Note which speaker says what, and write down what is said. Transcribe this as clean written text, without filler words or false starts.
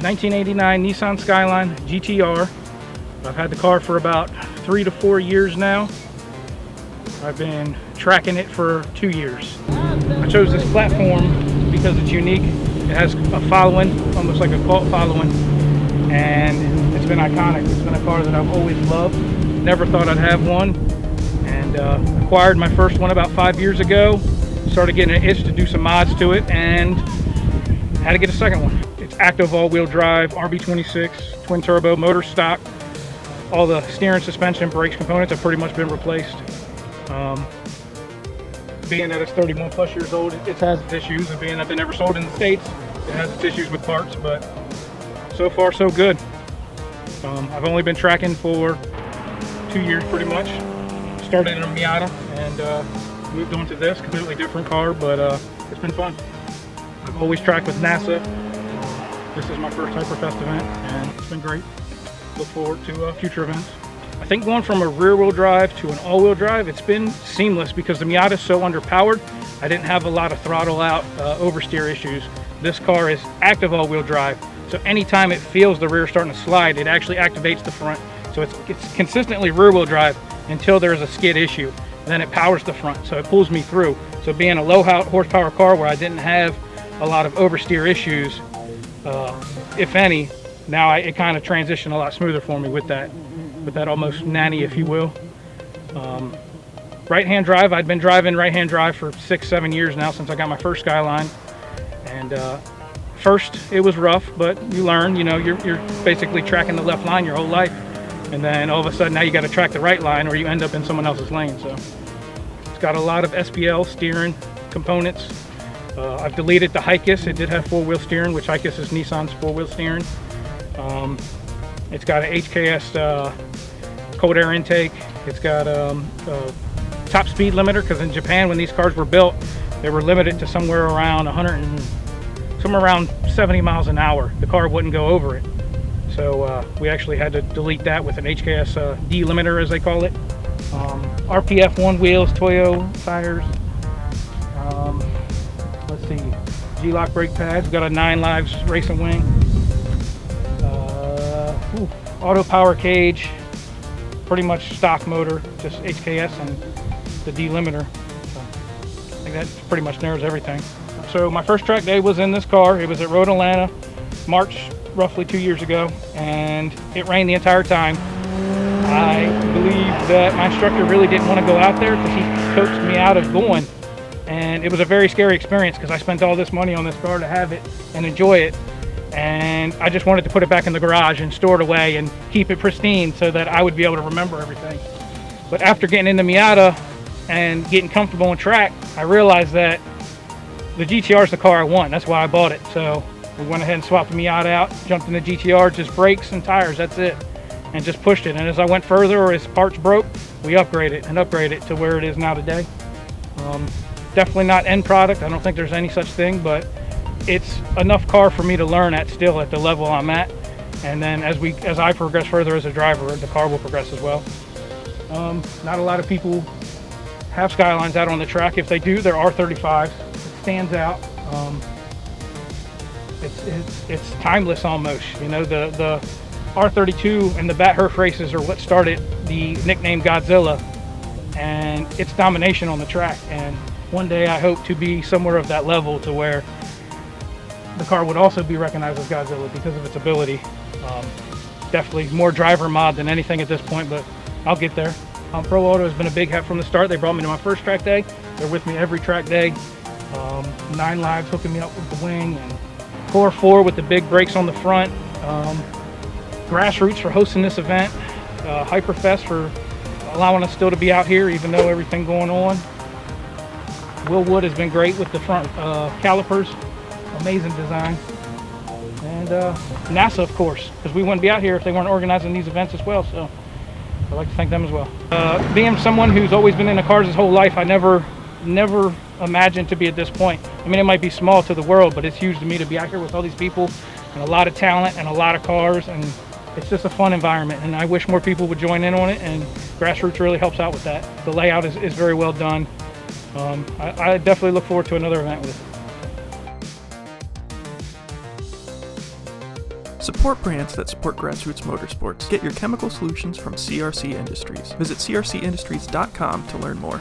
Speaker 1: 1989 Nissan Skyline GTR. I've had the car for about 3 to 4 years now. I've been tracking it for 2 years. I chose this platform because it's unique. It has a following, almost like a cult following, and it's been iconic. It's been a car that I've always loved. Never thought I'd have one, and acquired my first one about 5 years ago. Started getting an itch to do some mods to it, and had to get a second one. It's active all-wheel drive, RB26, twin turbo, motor stock. All the steering, suspension, brakes components have pretty much been replaced. Being that it's 31 plus years old, it has its issues, and being that they never sold in the States, it has its issues with parts, but so far so good. I've only been tracking for 2 years pretty much. Started in a Miata and moved on to this, completely different car, but it's been fun. I've always tracked with NASA. This is my first Hyperfest event, and it's been great. Look forward to future events. I think going from a rear-wheel drive to an all-wheel drive, it's been seamless because the Miata is so underpowered. I didn't have a lot of throttle out oversteer issues. This car is active all-wheel drive, so anytime it feels the rear starting to slide, it actually activates the front. So it's consistently rear-wheel drive until there's a skid issue. Then it powers the front, so it pulls me through. So being a low horsepower car where I didn't have a lot of oversteer issues, if any, now it kind of transitioned a lot smoother for me with that almost nanny, if you will. Right-hand drive, I'd been driving right-hand drive for 6-7 years now since I got my first Skyline. And first it was rough, but you learn, you know, you're basically tracking the left line your whole life. And then all of a sudden now you got to track the right line or you end up in someone else's lane. So it's got a lot of SPL steering components. I've deleted the Hikis. It did have 4-wheel steering, which Hikis is Nissan's 4-wheel steering. It's got an HKS cold air intake. It's got a top speed limiter, because in Japan when these cars were built, they were limited to somewhere around 70 miles an hour. The car wouldn't go over it. So we actually had to delete that with an HKS delimiter, as they call it. RPF 1 wheels, Toyo tires. Let's see, G-lock brake pads. We've got a 9 Lives racing wing. Auto power cage, pretty much stock motor, just HKS and the delimiter. So I think that pretty much narrows everything. So my first track day was in this car. It was at Road Atlanta, March, roughly 2 years ago, and it rained the entire time. I believe that my instructor really didn't want to go out there because he coached me out of going. And it was a very scary experience because I spent all this money on this car to have it and enjoy it. And I just wanted to put it back in the garage and store it away and keep it pristine so that I would be able to remember everything. But after getting into Miata and getting comfortable on track, I realized that the GTR is the car I want. That's why I bought it. So we went ahead and swapped the Miata out, jumped in the GTR, just brakes and tires, that's it. And just pushed it. And as I went further or as parts broke, we upgraded it to where it is now today. Definitely not end product. I don't think there's any such thing, but it's enough car for me to learn at still at the level I'm at. And then as I progress further as a driver, the car will progress as well. Not a lot of people have Skylines out on the track. If they do, they're R35s. It stands out. It's timeless almost. You know, the R32 and the Bathurst races are what started the nickname Godzilla and its domination on the track. And one day I hope to be somewhere of that level to where the car would also be recognized as Godzilla because of its ability. Definitely more driver mod than anything at this point, but I'll get there. Pro Auto has been a big help from the start. They brought me to my first track day. They're with me every track day. 9 Lives hooking me up with the wing, and Core 4 with the big brakes on the front. Grassroots for hosting this event. Hyperfest for allowing us still to be out here even though everything going on. Will Wood has been great with the front calipers. Amazing design. And NASA, of course, because we wouldn't be out here if they weren't organizing these events as well. So I'd like to thank them as well. Being someone who's always been into cars his whole life, I never imagined to be at this point. I mean, it might be small to the world, but it's huge to me to be out here with all these people and a lot of talent and a lot of cars, and it's just a fun environment, and I wish more people would join in on it, and Grassroots really helps out with that. The layout is very well done. I definitely look forward to another event with it.
Speaker 2: Support brands that support Grassroots Motorsports. Get your chemical solutions from CRC Industries. Visit crcindustries.com to learn more.